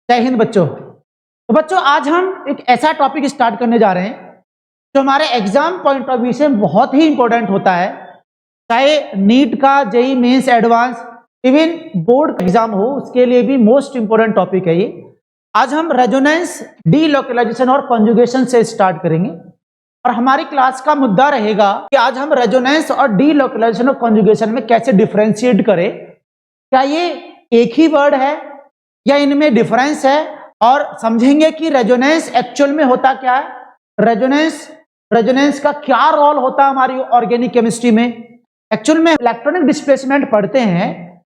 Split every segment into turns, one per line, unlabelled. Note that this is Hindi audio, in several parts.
जय हिंद बच्चों। तो बच्चों आज हम एक ऐसा टॉपिक स्टार्ट करने जा रहे हैं जो हमारे एग्जाम पॉइंट ऑफ व्यू से बहुत ही इंपॉर्टेंट होता है, चाहे नीट का, JEE mains, advance, even board exam हो, उसके लिए भी मोस्ट इंपॉर्टेंट टॉपिक है ये। आज हम रेजोनेंस, डीलोकलाइजेशन और कॉन्जुगेशन से स्टार्ट करेंगे और हमारी क्लास का मुद्दा रहेगा कि आज हम रेजोनेंस और डीलोकलाइजेशन और कॉन्जुगेशन में कैसे डिफरेंशिएट करें। क्या ये एक ही वर्ड है या इनमें डिफरेंस है, और समझेंगे कि रेजोनेंस एक्चुअल में होता क्या है, रेजोनेंस का क्या रोल होता है हमारी ऑर्गेनिक केमिस्ट्री में। एक्चुअल में इलेक्ट्रॉनिक डिस्प्लेसमेंट पढ़ते हैं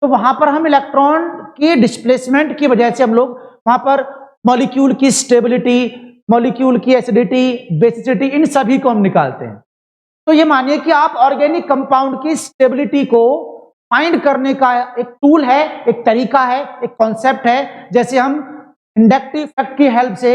तो वहां पर हम इलेक्ट्रॉन की डिस्प्लेसमेंट की वजह से हम लोग वहां पर मॉलिक्यूल की स्टेबिलिटी, मॉलिक्यूल की एसिडिटी, बेसिसिटी, इन सभी को हम निकालते हैं। तो ये मानिए कि आप ऑर्गेनिक कंपाउंड की स्टेबिलिटी को फाइंड करने का एक टूल है, एक तरीका है, एक कॉन्सेप्ट है। जैसे हम इंडक्टिव इफेक्ट की हेल्प से,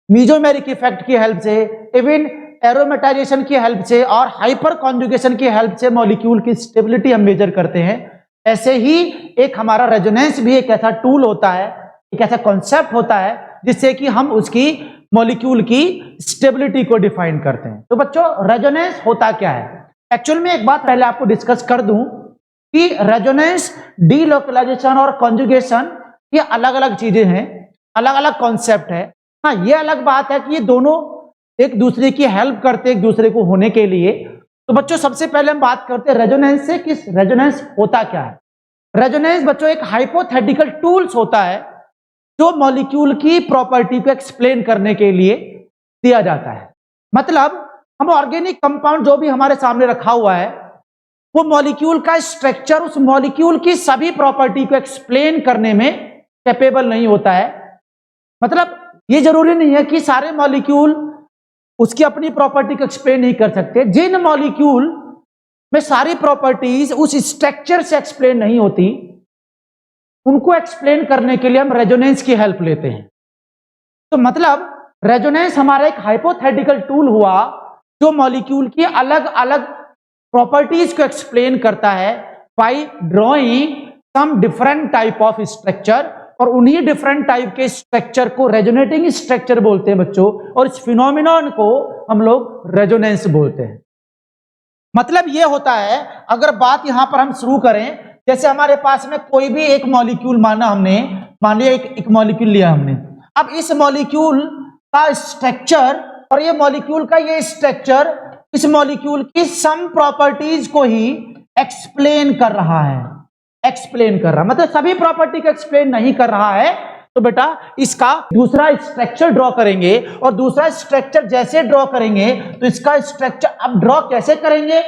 मीजोमेरिक इफेक्ट की हेल्प से, इवन एरोमेटाइजेशन की हेल्प से और हाइपर कॉन्जुगेशन की हेल्प से मॉलिक्यूल की स्टेबिलिटी हम मेजर करते हैं। ऐसे ही एक हमारा रेजोनेंस भी एक ऐसा टूल होता है, एक ऐसा कॉन्सेप्ट होता है जिससे कि हम उसकी मॉलिक्यूल की स्टेबिलिटी को डिफाइन करते हैं। तो बच्चों रेजोनेंस होता क्या है? एक्चुअल में एक बात पहले आपको डिस्कस कर दूं कि रेजोनेंस, डीलोकलाइजेशन और कॉन्जुगेशन ये अलग अलग चीजें हैं, अलग अलग कॉन्सेप्ट है। हाँ, ये अलग बात है कि ये दोनों एक दूसरे की हेल्प करते हैं एक दूसरे को होने के लिए। तो बच्चों सबसे पहले हम बात करते हैं रेजोनेंस से कि रेजोनेंस होता क्या है। रेजोनेंस बच्चों एक हाइपोथेटिकल टूल्स होता है जो मॉलिक्यूल की प्रॉपर्टी को एक्सप्लेन करने के लिए दिया जाता है। मतलब हम ऑर्गेनिक कंपाउंड जो भी हमारे सामने रखा हुआ है वो मॉलिक्यूल का स्ट्रक्चर उस मॉलिक्यूल की सभी प्रॉपर्टी को एक्सप्लेन करने में कैपेबल नहीं होता है। मतलब ये जरूरी नहीं है कि सारे मॉलिक्यूल उसकी अपनी प्रॉपर्टी को एक्सप्लेन नहीं कर सकते। जिन मॉलिक्यूल में सारी प्रॉपर्टीज उस स्ट्रक्चर से एक्सप्लेन नहीं होती, उनको एक्सप्लेन करने के लिए हम रेजोनेंस की हेल्प लेते हैं। तो मतलब रेजोनेंस हमारा एक हाइपोथेटिकल टूल हुआ जो मॉलिक्यूल की अलग अलग प्रॉपर्टीज को एक्सप्लेन करता है by drawing some different type of structure, और उन्हीं डिफरेंट टाइप के स्ट्रक्चर को रेजोनेटिंग स्ट्रक्चर बोलते हैं बच्चों, और इस फिनोमिनन को हम लोग रेजोनेंस बोलते हैं। मतलब ये होता है, अगर बात यहां पर हम शुरू करें, जैसे हमारे पास में कोई भी एक मॉलिक्यूल मान लिया एक मॉलिक्यूल लिया हमने। अब इस मॉलिक्यूल का स्ट्रक्चर और ये मॉलिक्यूल का ये स्ट्रक्चर इस मॉलिक्यूल की सम प्रॉपर्टीज को ही एक्सप्लेन कर रहा है, मतलब सभी प्रॉपर्टी को एक्सप्लेन नहीं कर रहा है। तो बेटा इसका दूसरा स्ट्रक्चर ड्रॉ करेंगे, और दूसरा स्ट्रक्चर जैसे ड्रॉ करेंगे तो इसका स्ट्रक्चर अब ड्रॉ कैसे करेंगे,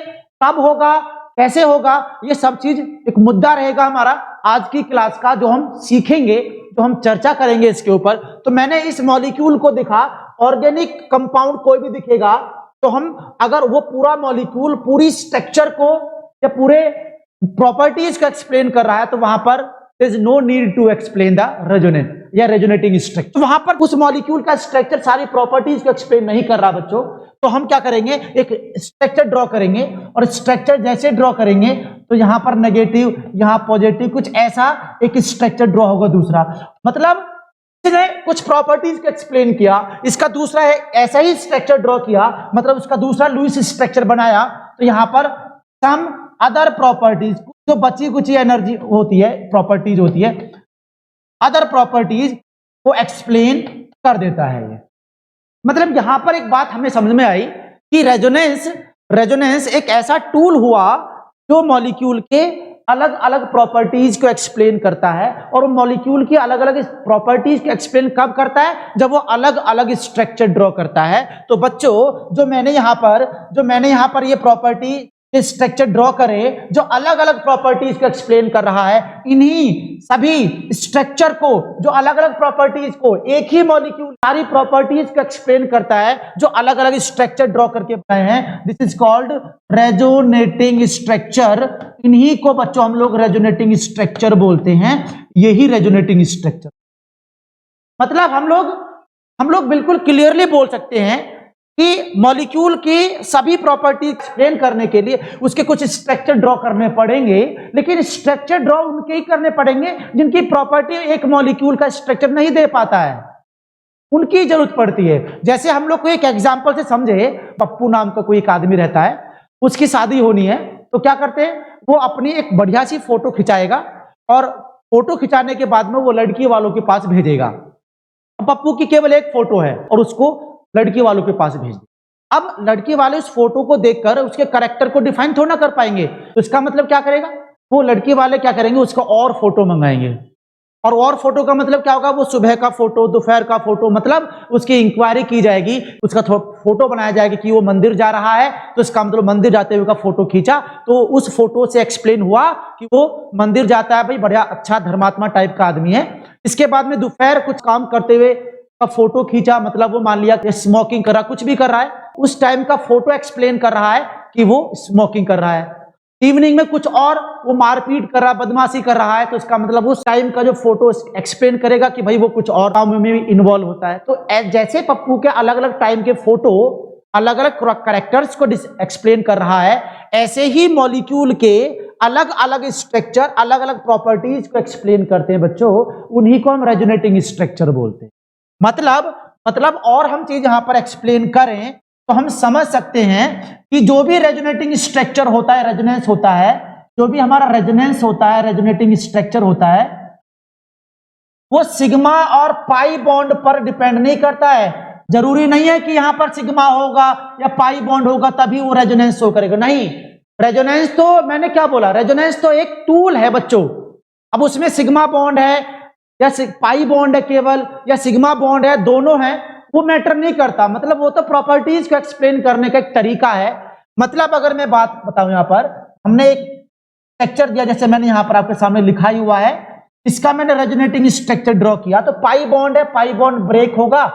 कब होगा, कैसे होगा, ये सब चीज एक मुद्दा रहेगा हमारा आज की क्लास का, जो हम सीखेंगे, जो हम चर्चा करेंगे इसके ऊपर। तो मैंने इस मॉलिक्यूल को दिखा, ऑर्गेनिक कंपाउंड कोई भी दिखेगा तो हम अगर वो पूरा मॉलिक्यूल पूरी स्ट्रक्चर को या पूरे प्रॉपर्टीज को एक्सप्लेन कर रहा है तो वहां पर there is no need to explain the resonant या रेजोनेटिंग स्ट्रक्चर। तो वहां पर उस मॉलिक्यूल का स्ट्रक्चर सारी प्रॉपर्टीज को एक्सप्लेन नहीं कर रहा बच्चों, तो हम क्या करेंगे, एक स्ट्रक्चर ड्रॉ करेंगे, और स्ट्रक्चर जैसे ड्रॉ करेंगे तो यहां पर नेगेटिव, यहां पॉजिटिव, कुछ ऐसा एक स्ट्रक्चर ड्रॉ होगा दूसरा। मतलब इसने कुछ प्रॉपर्टीज को एक्सप्लेन किया, इसका दूसरा है ऐसा ही स्ट्रक्चर ड्रॉ किया, मतलब उसका दूसरा लुईस स्ट्रक्चर बनाया। तो यहां पर सम अदर प्रॉपर्टीज, जो बची कुछ एनर्जी होती है, प्रॉपर्टीज होती है, अदर प्रॉपर्टीज को एक्सप्लेन कर देता है ये। मतलब यहां पर एक बात हमें समझ में आई कि रेजोनेंस एक ऐसा टूल हुआ जो मॉलिक्यूल के अलग अलग प्रॉपर्टीज को एक्सप्लेन करता है, और मॉलिक्यूल की अलग अलग प्रॉपर्टीज को एक्सप्लेन कब करता है, जब वो अलग अलग स्ट्रक्चर ड्रॉ करता है। तो बच्चों जो मैंने यहां पर ये प्रॉपर्टी स्ट्रक्चर ड्रॉ करे जो अलग अलग प्रॉपर्टीज को एक्सप्लेन कर रहा है, इन्हीं सभी स्ट्रक्चर को, जो अलग अलग प्रॉपर्टीज को, एक ही मॉलिक्यूल सारी प्रॉपर्टीज को एक्सप्लेन करता है जो अलग अलग स्ट्रक्चर ड्रॉ करके बनाए हैं, this is called resonating structure. इन्हीं को बच्चों हम लोग रेजोनेटिंग स्ट्रक्चर बोलते हैं। यही रेजोनेटिंग स्ट्रक्चर मतलब हम लोग बिल्कुल क्लियरली बोल सकते हैं कि मॉलिक्यूल की सभी प्रॉपर्टी एक्सप्लेन करने के लिए उसके कुछ स्ट्रक्चर ड्रॉ करने पड़ेंगे, लेकिन स्ट्रक्चर ड्रॉ उनके ही करने पड़ेंगे जिनकी प्रॉपर्टी एक मॉलिक्यूल का स्ट्रक्चर नहीं दे पाता है, उनकी जरूरत पड़ती है। जैसे हम लोग को एक एग्जांपल से समझे, पप्पू नाम का कोई एक आदमी रहता है, उसकी शादी होनी है, तो क्या करते हैं, वो अपनी एक बढ़िया सी फोटो खिंचाएगा और फोटो खिंचाने के बाद में वो लड़की वालों के पास भेजेगा। अब पप्पू की केवल एक फोटो है और उसको लड़की वालों के पास भेज दे। अब लड़की वाले उस फोटो को देखकर उसके कैरेक्टर को डिफाइन थोड़ा ना कर पाएंगे, तो इसका मतलब क्या करेगा, वो लड़की वाले क्या करेंगे, उसका और फोटो मंगाएंगे। और फोटो का मतलब क्या होगा, वो सुबह का फोटो, दोपहर का फोटो, मतलब उसकी इंक्वायरी की जाएगी, उसका फोटो बनाया जाएगा कि वो मंदिर जा रहा है, तो इसका मतलब मंदिर जाते हुए का फोटो खींचा, तो उस फोटो से एक्सप्लेन हुआ कि वो मंदिर जाता है, भाई बढ़िया अच्छा धर्मात्मा टाइप का आदमी है। इसके बाद में दोपहर कुछ काम करते हुए का फोटो खींचा, मतलब वो मान लिया कि स्मोकिंग कर रहा, कुछ भी कर रहा है, उस टाइम का फोटो एक्सप्लेन कर रहा है कि वो स्मोकिंग कर रहा है। इवनिंग में कुछ और वो मारपीट कर रहा, बदमाशी कर रहा है, तो इसका मतलब उस टाइम का जो फोटो एक्सप्लेन करेगा कि भाई वो कुछ और काम में भी इन्वॉल्व होता है। तो जैसे पप्पू के अलग अलग टाइम के फोटो अलग अलग कैरेक्टर्स को एक्सप्लेन कर रहा है, ऐसे ही मॉलिक्यूल के अलग अलग स्ट्रक्चर अलग अलग प्रॉपर्टीज को एक्सप्लेन करते हैं बच्चों, उन्हीं को हम रेजोनेटिंग स्ट्रक्चर बोलते हैं। मतलब और हम चीज यहां पर एक्सप्लेन करें तो हम समझ सकते हैं कि जो भी रेजोनेटिंग स्ट्रक्चर होता है, रेजोनेंस होता है, जो भी हमारा रेजोनेंस होता है, रेजोनेटिंग स्ट्रक्चर होता है, वो सिग्मा और पाई बॉन्ड पर डिपेंड नहीं करता है। जरूरी नहीं है कि यहां पर सिग्मा होगा या पाई बॉन्ड होगा तभी वो रेजोनेंस शो करेगा, नहीं। रेजोनेंस तो मैंने क्या बोला, रेजोनेंस तो एक टूल है बच्चों। अब उसमें सिग्मा बॉन्ड है या पाई बॉन्ड है केवल, या सिग्मा बॉन्ड है, दोनों है, वो मैटर नहीं करता। मतलब वो तो प्रॉपर्टीज को एक्सप्लेन करने का एक तरीका है। मतलब अगर मैं बात बताऊं, यहां पर हमने एक स्ट्रक्चर दिया, जैसे मैंने यहां पर आपके सामने लिखा ही हुआ है, इसका मैंने रेजोनेटिंग स्ट्रक्चर ड्रॉ किया, तो पाई बॉन्ड है, पाई बॉन्ड ब्रेक होगा,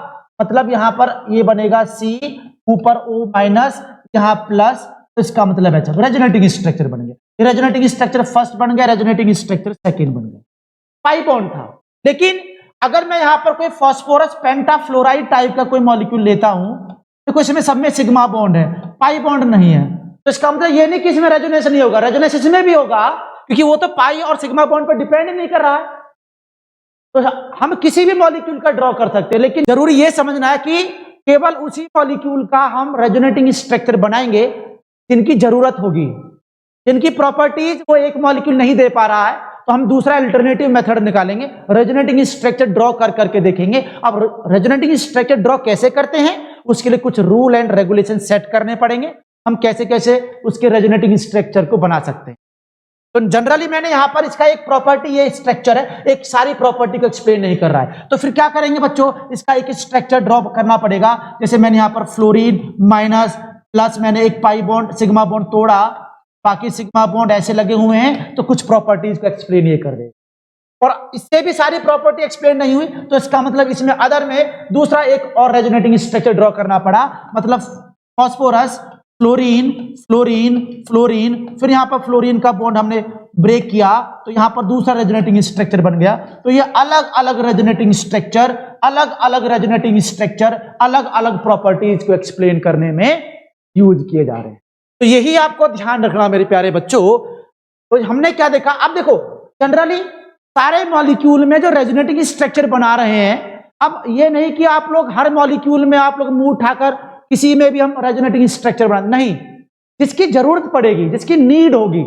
मतलब यहां पर ये बनेगा सी, ऊपर ओ माइनस, यहां प्लस, तो इसका मतलब है रेजोनेटिंग स्ट्रक्चर बन गया। रेजोनेटिंग स्ट्रक्चर फर्स्ट बन गया, रेजोनेटिंग स्ट्रक्चर सेकंड बन गया। पाई बॉन्ड था। लेकिन अगर मैं यहां पर कोई फास्फोरस पेंटाफ्लोराइड टाइप का कोई मॉलिक्यूल लेता हूं, तो इसमें सब में सिग्मा बॉन्ड है, पाई बॉन्ड नहीं है, तो इसका मतलब ये नहीं कि इसमें रेजोनेंस नहीं होगा, रेजोनेंस इसमें भी होगा, क्योंकि वो तो पाई और सिग्मा बॉन्ड पर डिपेंड नहीं कर रहा है। तो हम किसी भी मॉलिक्यूल का ड्रॉ कर सकते हैं, लेकिन जरूरी ये समझना है कि केवल उसी मॉलिक्यूल का हम रेजोनेटिंग स्ट्रक्चर बनाएंगे जिनकी जरूरत होगी, जिनकी प्रॉपर्टीज वो एक मॉलिक्यूल नहीं दे पा रहा है, तो हम दूसरा अल्टरनेटिव मेथड निकालेंगे, रेजोनेटिंग स्ट्रक्चर ड्रॉ करके देखेंगे। अब रेजोनेटिंग स्ट्रक्चर ड्रॉ कैसे करते हैं, उसके लिए कुछ रूल एंड रेगुलेशन सेट करने पड़ेंगे, हम कैसे कैसे उसके रेजोनेटिंग स्ट्रक्चर को बना सकते हैं। तो जनरली मैंने यहां पर इसका एक प्रॉपर्टी, ये स्ट्रक्चर है, एक सारी प्रॉपर्टी को एक्सप्लेन नहीं कर रहा है, तो फिर क्या करेंगे बच्चों, इसका एक स्ट्रक्चर ड्रॉ करना पड़ेगा। जैसे मैंने यहां पर फ्लोरीन माइनस प्लस, मैंने एक पाई बॉन्ड सिग्मा बॉन्ड तोड़ा, बाकी सिग्मा बॉन्ड ऐसे लगे हुए हैं, तो कुछ प्रॉपर्टीज को एक्सप्लेन ये कर दे, और इससे भी सारी प्रॉपर्टी एक्सप्लेन नहीं हुई, तो इसका मतलब इसमें अदर में दूसरा एक और रेजोनेटिंग स्ट्रक्चर ड्रॉ करना पड़ा। मतलब फॉस्फोरस फ्लोरीन फ्लोरीन फ्लोरीन, फिर यहां पर फ्लोरीन का बॉन्ड हमने ब्रेक किया, तो यहां पर दूसरा रेजोनेटिंग स्ट्रक्चर बन गया। तो ये अलग अलग रेजोनेटिंग स्ट्रक्चर, अलग अलग रेजोनेटिंग स्ट्रक्चर अलग अलग प्रॉपर्टीज को एक्सप्लेन करने में यूज किए जा रहे हैं। तो यही आपको ध्यान रखना मेरे प्यारे बच्चों। तो हमने क्या देखा, अब देखो जनरली सारे मॉलिक्यूल में जो रेजोनेटिंग स्ट्रक्चर बना रहे हैं, अब ये नहीं कि आप लोग हर मॉलिक्यूल में आप लोग मुंह उठाकर किसी में भी हम रेजोनेटिंग स्ट्रक्चर बना, नहीं, जिसकी जरूरत पड़ेगी, जिसकी नीड होगी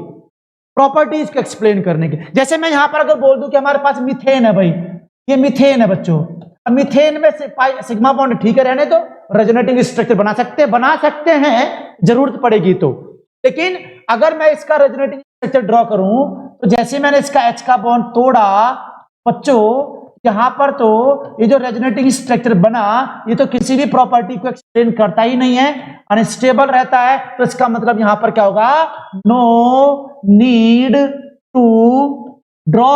प्रॉपर्टीज को एक्सप्लेन करने की। जैसे मैं यहां पर अगर बोल दूं कि हमारे पास मीथेन है, भाई ये मीथेन है बच्चों, अब मीथेन में सिग्मा बॉन्ड ठीक है रहने दो, रेजोनेटिंग स्ट्रक्चर बना सकते हैं जरूरत पड़ेगी तो। लेकिन अगर मैं इसका रेजोनेटिंग स्ट्रक्चर ड्रॉ करूं, तो जैसे मैंने इसका H का बॉन्ड तोड़ा बच्चों, यहां पर तो ये जो रेजोनेटिंग स्ट्रक्चर बना, ये तो किसी भी प्रॉपर्टी को एक्सप्लेन करता ही नहीं है, अनस्टेबल रहता है, तो इसका मतलब यहां पर क्या होगा, no need to draw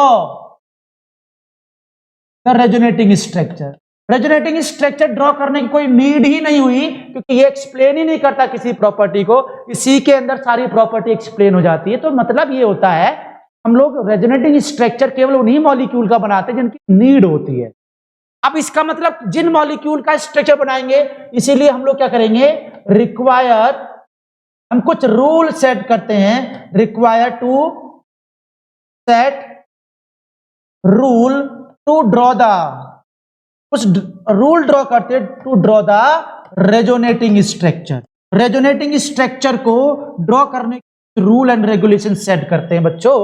the resonating structure. Resonating structure draw करने की कोई नीड ही नहीं हुई, क्योंकि ये एक्सप्लेन ही नहीं करता किसी प्रॉपर्टी को, इसी के अंदर सारी प्रॉपर्टी एक्सप्लेन हो जाती है। तो मतलब ये होता है, हम लोग रेजोनेटिंग स्ट्रक्चर केवल उन्हीं मॉलिक्यूल का बनाते हैं जिनकी नीड होती है। अब इसका मतलब जिन मॉलिक्यूल का स्ट्रक्चर बनाएंगे, इसीलिए हम लोग क्या करेंगे, रिक्वायर, हम कुछ रूल सेट करते हैं, require to set rule to draw the, कुछ रूल ड्रॉ करते to draw the resonating structure. Resonating structure को ड्रॉ करने के रूल एंड रेगुलेशन सेट करते हैं बच्चों।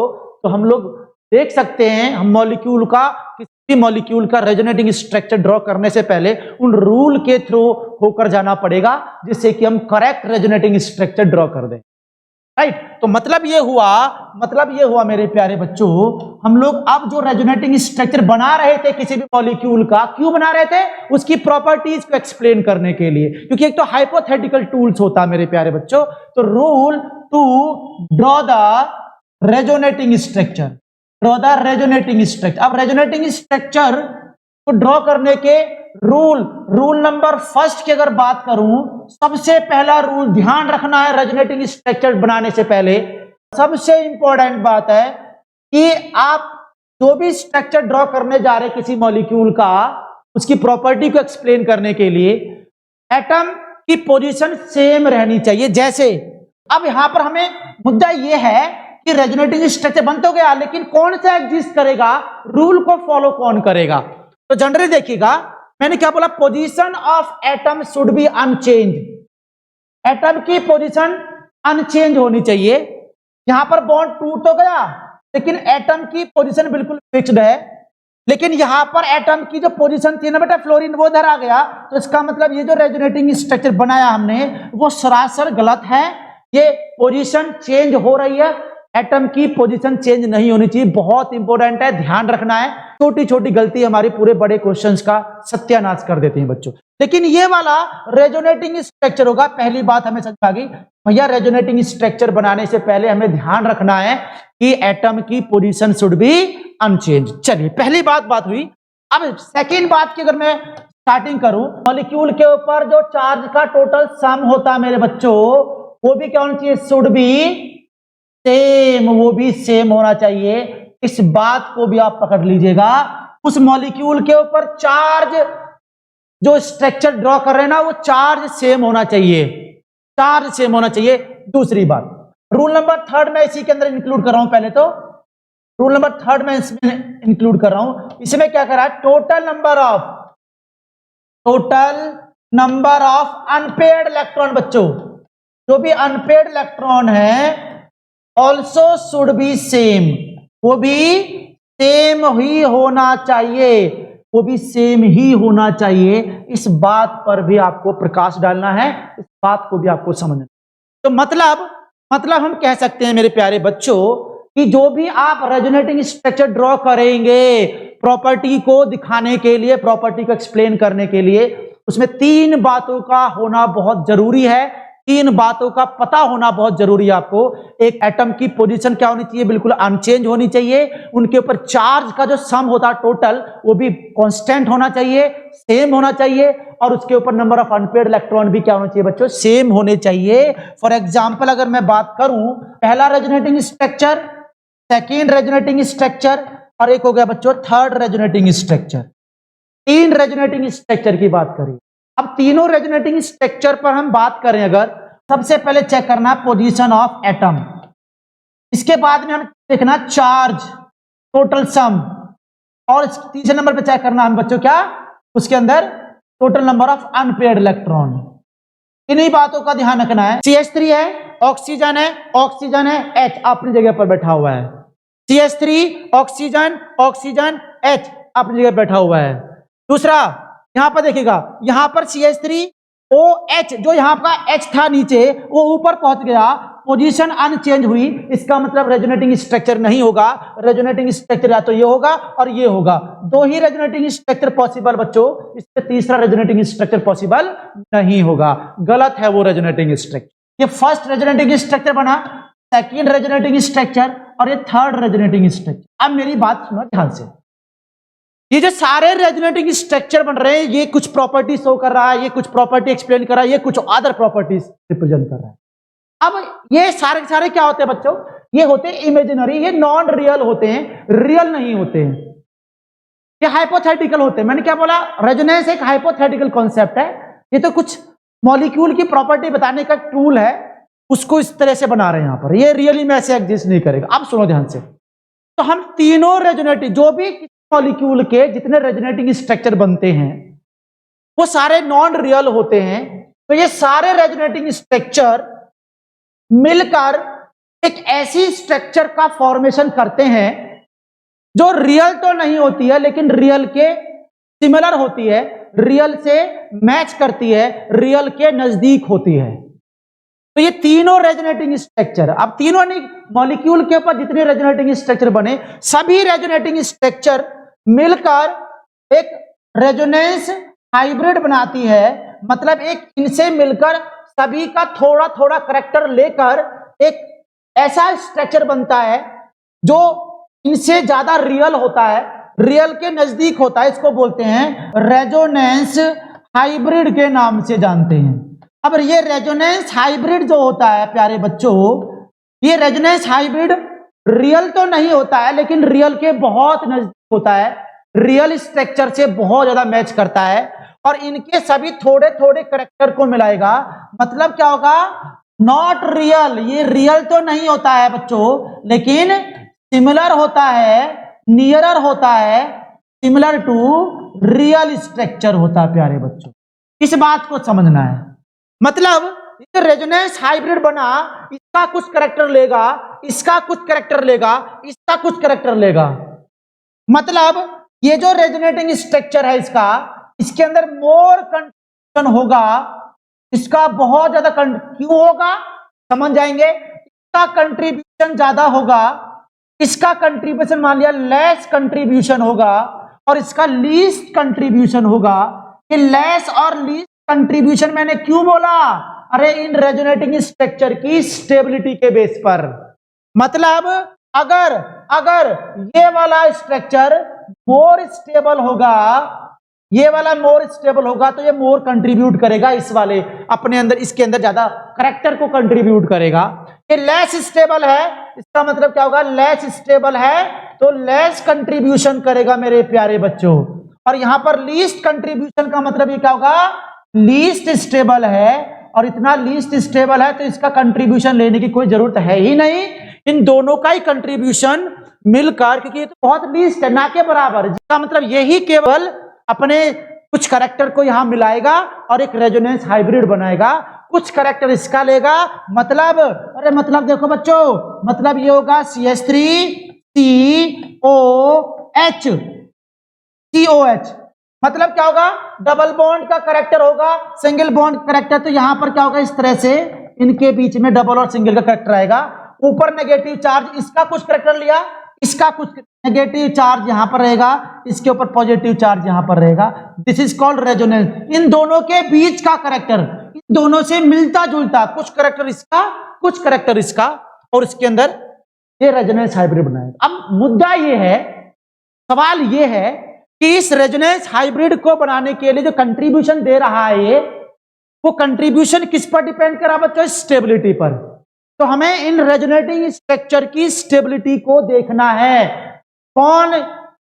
तो हम लोग देख सकते हैं, हम मॉलिक्यूल का, किसी भी मॉलिक्यूल का रेजोनेटिंग स्ट्रक्चर ड्रॉ करने से पहले उन रूल के थ्रू होकर जाना पड़ेगा, जिससे कि हम करेक्ट रेजोनेटिंग स्ट्रक्चर ड्रॉ कर दें। राइट, तो मतलब ये हुआ मेरे प्यारे बच्चों, हम लोग अब जो रेजोनेटिंग स्ट्रक्चर बना रहे थे किसी भी मॉलिक्यूल का, क्यों बना रहे थे, उसकी प्रॉपर्टीज को एक्सप्लेन करने के लिए, क्योंकि एक तो हाइपोथेटिकल टूल्स होता है मेरे प्यारे बच्चों। तो rule to draw the resonating structure, draw the resonating structure. अब रेजोनेटिंग स्ट्रक्चर को ड्रॉ करने के रूल नंबर फर्स्ट की अगर बात करूं, सबसे पहला रूल ध्यान रखना है रेजोनेटिंग स्ट्रक्चर बनाने से पहले, सबसे इंपॉर्टेंट बात है कि आप जो भी स्ट्रक्चर ड्रॉ करने जा रहे हैं किसी मॉलिक्यूल का, उसकी प्रॉपर्टी को एक्सप्लेन करने के लिए एटम की पोजीशन सेम रहनी चाहिए। जैसे अब यहां पर हमें मुद्दा यह है कि रेजोनेटिंग स्ट्रक्चर बन तो गया, लेकिन कौन सा एग्जिस्ट करेगा, रूल को फॉलो कौन करेगा। तो जनरली देखिएगा, मैंने क्या बोला, position of atom should be unchange, atom की पोजीशन अनचेंज होनी चाहिए। यहां पर बॉन्ड टूट तो गया, लेकिन एटम की पोजीशन बिल्कुल फिक्स्ड है। लेकिन यहां पर एटम की जो पोजीशन थी ना बेटा, फ्लोरीन, वो इधर आ गया, तो इसका मतलब ये जो रेजोनेटिंग स्ट्रक्चर बनाया हमने, वो सरासर गलत है। ये पोजीशन चेंज हो रही है, एटम की पोजीशन चेंज नहीं होनी चाहिए। बहुत इंपॉर्टेंट है, ध्यान रखना है। छोटी छोटी गलती हमारी पूरे बड़े क्वेश्चंस का सत्यानाश कर देती है बच्चों। लेकिन ये वाला रेजोनेटिंग स्ट्रक्चर होगा, पहली बात हमें समझ आ गई भैया, रेजोनेटिंग स्ट्रक्चर बनाने से पहले हमें ध्यान रखना है कि एटम की पोजीशन शुड बी अनचेंज। चलिए, पहली बात हुई। अब सेकेंड बात की अगर मैं स्टार्टिंग करूं, मॉलिक्यूल के ऊपर जो चार्ज का टोटल सम होता है मेरे बच्चों, वो भी क्या होना चाहिए, शुड बी सेम, वो भी सेम होना चाहिए। इस बात को भी आप पकड़ लीजिएगा। उस मॉलिक्यूल के ऊपर चार्ज जो स्ट्रक्चर ड्रॉ कर रहे हैं ना, वो चार्ज सेम होना चाहिए, चार्ज सेम होना चाहिए। दूसरी बात, रूल नंबर थर्ड में इसी के अंदर इंक्लूड कर रहा हूं। पहले तो रूल नंबर थर्ड में इसमें इंक्लूड कर रहा हूं। इसमें क्या करा है, total number of unpaired electron, बच्चों जो भी अनपेयर्ड इलेक्ट्रॉन है, ऑल्सो शुड बी सेम, वो भी सेम ही होना चाहिए, वो भी सेम ही होना चाहिए। इस बात पर भी आपको प्रकाश डालना है, इस बात को भी आपको समझना। तो मतलब हम कह सकते हैं मेरे प्यारे बच्चों कि जो भी आप रेजोनेटिंग स्ट्रक्चर ड्रॉ करेंगे, प्रॉपर्टी को दिखाने के लिए, प्रॉपर्टी को एक्सप्लेन करने के लिए, उसमें तीन बातों का होना बहुत जरूरी है, तीन बातों का पता होना बहुत जरूरी है आपको। एक, एटम की पोजीशन क्या होनी चाहिए, बिल्कुल अनचेंज होनी चाहिए। उनके ऊपर चार्ज का जो सम होता है टोटल, वो भी कांस्टेंट होना चाहिए, सेम होना चाहिए। और उसके ऊपर नंबर ऑफ अनपेयर्ड इलेक्ट्रॉन भी क्या होना चाहिए बच्चों, सेम होने चाहिए। फॉर एग्जाम्पल अगर मैं बात करूं, पहला resonating structure, second resonating structure, और एक हो गया बच्चों थर्ड रेजोनेटिंग स्ट्रक्चर। तीन रेजोनेटिंग स्ट्रक्चर की बात करिए। अब तीनों रेजोनेटिंग स्ट्रक्चर पर हम बात करें, अगर सबसे पहले चेक करना पोजीशन ऑफ एटम, इसके बाद में हम देखना चार्ज, टोटल सम, और तीसरे नंबर पे चेक करना हम बच्चों क्या, उसके अंदर total number of unpaired electron. इन्हीं बातों का ध्यान रखना है। CH3 है, ऑक्सीजन है, H अपनी जगह पर बैठा हुआ है। CH3 ऑक्सीजन H अपनी जगह बैठा हुआ है। दूसरा, यहां पर देखिएगा, यहां पर CH3OH, जो यहां का H था नीचे, वो ऊपर पहुंच गया, पोजीशन अनचेंज हुई। इसका मतलब रेजोनेटिंग स्ट्रक्चर नहीं होगा। रेजोनेटिंग स्ट्रक्चर या तो ये होगा और ये होगा, दो ही रेजोनेटिंग स्ट्रक्चर पॉसिबल बच्चों, इससे तीसरा रेजोनेटिंग स्ट्रक्चर पॉसिबल नहीं होगा, गलत है वो रेजोनेटिंग स्ट्रक्चर। ये फर्स्ट रेजोनेटिंग स्ट्रक्चर बना, सेकेंड रेजोनेटिंग स्ट्रक्चर, और ये थर्ड रेजोनेटिंग स्ट्रक्चर। अब मेरी बात सुनो ध्यान से, ये जो सारे रेजोनेटिंग स्ट्रक्चर बन रहे हैं, ये कुछ प्रॉपर्टी शो कर रहा है, ये कुछ प्रॉपर्टी एक्सप्लेन कर रहा है, ये कुछ अदर प्रॉपर्टीज रिप्रेजेंट कर रहा है। अब ये सारे के सारे क्या होते हैं बच्चों, ये होते हैं इमेजिनरी, ये नॉन रियल होते हैं, रियल नहीं होते हैं। ये हाइपोथेटिकल होते हैं। मैंने क्या बोला, रेजोनेंस एक हाइपोथेटिकल कॉन्सेप्ट है। ये तो कुछ मॉलिक्यूल की प्रॉपर्टी बताने का टूल है, उसको इस तरह से बना रहे हैं यहां पर। ये रियली में ऐसे एग्जिस्ट नहीं करेगा। अब सुनो ध्यान से, तो हम तीनों रेजोनेटिंग, जो भी मॉलिक्यूल के जितने रेजोनेटिंग स्ट्रक्चर बनते हैं वो सारे नॉन रियल होते हैं। तो ये सारे रेजोनेटिंग स्ट्रक्चर मिलकर एक ऐसी स्ट्रक्चर का फॉर्मेशन करते हैं जो रियल तो नहीं होती है लेकिन रियल के सिमिलर होती है, रियल से मैच करती है, रियल के नजदीक होती है। तो ये तीनों रेजोनेटिंग स्ट्रक्चर, अब तीनों नहीं, मॉलिक्यूल के ऊपर जितने रेजोनेटिंग स्ट्रक्चर बने सभी रेजोनेटिंग स्ट्रक्चर मिलकर एक रेजोनेंस हाइब्रिड बनाती है। मतलब एक इनसे मिलकर सभी का थोड़ा थोड़ा करैक्टर लेकर एक ऐसा स्ट्रक्चर बनता है जो इनसे ज्यादा रियल होता है, रियल के नजदीक होता है। इसको बोलते हैं रेजोनेंस हाइब्रिड के नाम से जानते हैं। अब ये रेजोनेंस हाइब्रिड जो होता है प्यारे बच्चों, ये रेजोनेंस हाइब्रिड रियल तो नहीं होता है लेकिन रियल के बहुत नजदीक होता है, रियल स्ट्रक्चर से बहुत ज्यादा मैच करता है और इनके सभी थोड़े थोड़े करैक्टर को मिलाएगा। मतलब क्या होगा, नॉट रियल, ये रियल तो नहीं होता है बच्चों लेकिन सिमिलर होता है, नियरर होता है, सिमिलर टू रियल स्ट्रक्चर होता है प्यारे बच्चों। इस बात को समझना है। मतलब रेजोनेंस हाइब्रिड बना, इसका कुछ करैक्टर लेगा, इसका कुछ करैक्टर लेगा, इसका कुछ करैक्टर लेगा। मतलब ये जो रेजोनेटिंग स्ट्रक्चर है इसका, इसके अंदर मोर कंट्रीब्यूशन होगा, इसका बहुत ज्यादा क्यों होगा समझ जाएंगे। इसका कंट्रीब्यूशन ज्यादा होगा, इसका कंट्रीब्यूशन मान लिया लेस कंट्रीब्यूशन होगा और इसका लीस्ट कंट्रीब्यूशन होगा। ये लेस और लीस्ट कंट्रीब्यूशन मैंने क्यों बोला, अरे इन रेजोनेटिंग स्ट्रक्चर की स्टेबिलिटी के बेस पर। मतलब अगर ये वाला स्ट्रक्चर मोर स्टेबल होगा, ये वाला मोर स्टेबल होगा तो ये मोर कंट्रीब्यूट करेगा इस वाले अपने अंदर, इसके अंदर ज्यादा करैक्टर को कंट्रीब्यूट करेगा। ये लेस स्टेबल है, इसका मतलब क्या होगा, लेस स्टेबल है तो लेस कंट्रीब्यूशन करेगा मेरे प्यारे बच्चों। और यहां पर लीस्ट कंट्रीब्यूशन का मतलब ये क्या होगा, लीस्ट स्टेबल है और इतना लीस्ट स्टेबल है तो इसका कंट्रीब्यूशन लेने की कोई जरूरत है ही नहीं। इन दोनों का ही कंट्रीब्यूशन मिलकर, क्योंकि ये तो बहुत लीस्ट है ना के बराबर, जिसका मतलब यही केवल अपने कुछ करैक्टर को यहां मिलाएगा और एक रेजोनेंस हाइब्रिड बनाएगा, कुछ करैक्टर इसका लेगा। मतलब अरे मतलब देखो बच्चों, मतलब ये होगा CH3COH। मतलब क्या होगा, डबल बॉन्ड का करैक्टर होगा, सिंगल बॉन्ड करैक्टर। तो यहां पर क्या होगा, इस तरह से इनके बीच में डबल और सिंगल का करैक्टर आएगा। ऊपर नेगेटिव चार्ज, इसका कुछ करैक्टर लिया, इसका कुछ नेगेटिव चार्ज यहां पर रहेगा, इसके ऊपर पॉजिटिव चार्ज यहां पर रहेगा। This is called resonance. इन दोनों के बीच का करैक्टर, इन दोनों से मिलता जुलता, कुछ करैक्टर इसका, कुछ करैक्टर इसका, और इसके अंदर ये रेजोनेंस हाइब्रिड बनाएगा। अब मुद्दा ये है, सवाल ये है कि इस रेजोनेंस हाइब्रिड को बनाने के लिए जो कंट्रीब्यूशन दे रहा है ये, वो कंट्रीब्यूशन किस पर डिपेंड कर रहा है बच्चों, स्टेबिलिटी पर। तो हमें इन रेजोनेटिंग स्ट्रक्चर की स्टेबिलिटी को देखना है, कौन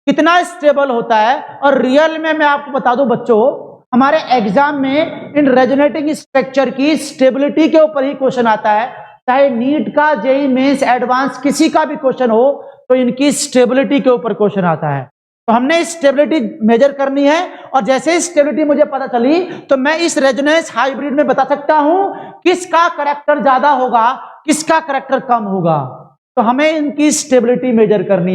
कितना स्टेबल होता है। और रियल में मैं आपको बता दूं बच्चों, हमारे एग्जाम में इन रेजोनेटिंग स्ट्रक्चर की स्टेबिलिटी के ऊपर ही क्वेश्चन आता है। चाहे नीट का, जेईई मेंस, एडवांस किसी का भी क्वेश्चन हो तो इनकी स्टेबिलिटी के ऊपर क्वेश्चन आता है। तो हमने स्टेबिलिटी मेजर करनी है और जैसे स्टेबिलिटी मुझे पता चली तो मैं इस रेजोनेंस हाइब्रिड में बता सकता हूं किसका करैक्टर ज्यादा होगा, किसका करैक्टर कम होगा। तो हमें इनकी स्टेबिलिटी मेजर करनी है।